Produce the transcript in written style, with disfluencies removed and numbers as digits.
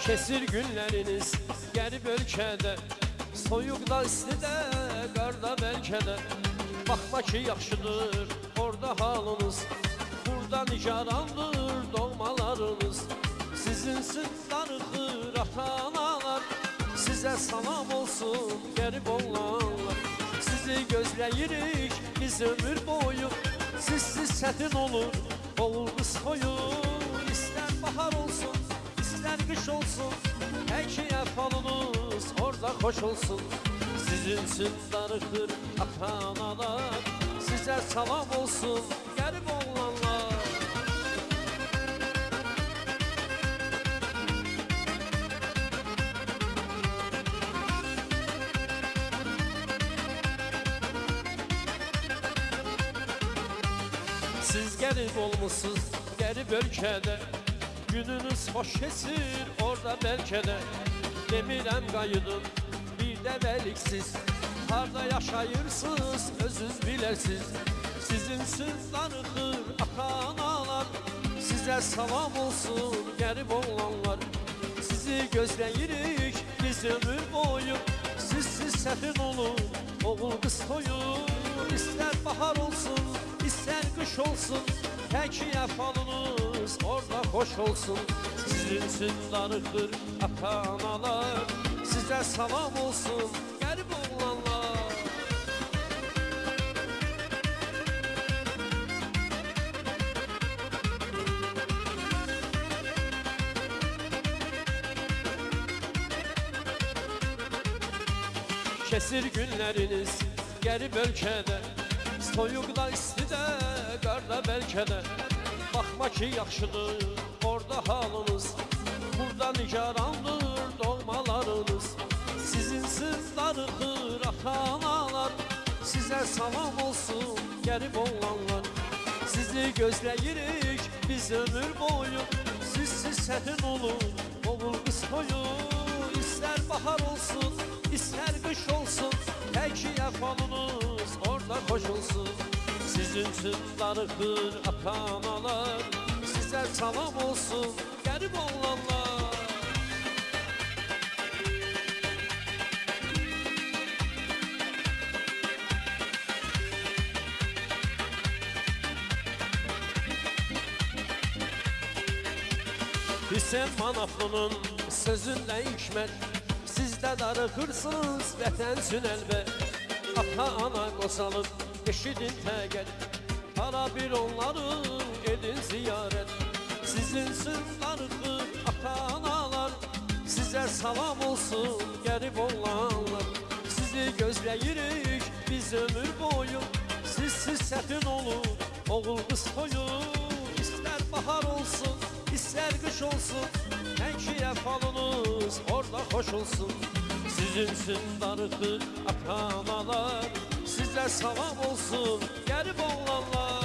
Kesir günleriniz gəlib ölkədə, soyuqda, istidə, qarda bəlkə də. Baxma ki yaxşıdır orada halınız, burada nigarandır doğmalarınız. Sizinsin darıxır ata-analar, sizə salam olsun qərib olanlar. Sizi gözləyirik biz ömür boyu, sizsiz çətin olur oğul qız toyu. İstər bahar olsun, istər qış olsun, hər ki əhvalınız orada xoş olsun. Sizin üçün darıxır ata-analar, sizə salam olsun qərib oğlanlar. Siz qərib olmuşsuz qərib ölkədə, gününüz xoş keçir orada bəlkə də. Demirəm qayıdın bir də bəliksiz, harda yaşayırsınız özünüz bilərsiz. Sizin söz darıxır ata-analar, sizə salam olsun qərib oğlanlar. Sizi gözləyirik biz ömür boyu, sizsiz çətin olur oğul qız toyu. İstər bahar olsun, istər qış olsun, hər ki əhvalınız orada xoş olsun. Sizin üçün darıxır ata-analar, sizə salam olsun qərib oğlanlar. Kesir günləriniz qərib ölkədə, soyuqda, istidə, qarda bəlkə də. Baxma ki yaxşıdır orada halınız, burada nigarandır doğmalarınız. Sizinsiz darıxır ata-analar, sizə salam olsun qərib oğlanlar. Sizi gözləyirik biz ömür boyu, sizsiz çətin olur oğul qız toyu. İstər bahar olsun, istər qış olsun, hər ki əhvalınız orada xoş olsun. Sizin üçün darıxır ata-analar, sizə salam olsun qərib oğlanlar. Hüseyn Manaflının sözündə hikmət, sizdə darıxırsınız vətən üçün əlbət. Ata-ana qosalıb eşidin təqət, para bir onları edin ziyarət. Sizin üçün darıxır ata-analar, sizə salam olsun qərib oğlanlar. Sizi gözləyirik biz ömür boyu, sizsiz çətin olur oğul qız toyu. İstər bahar olsun, istər qış olsun, hər ki əhvalınız orada xoş olsun. Sizin üçün darıxır ata-analar, sizə salam olsun qərib oğlanlar.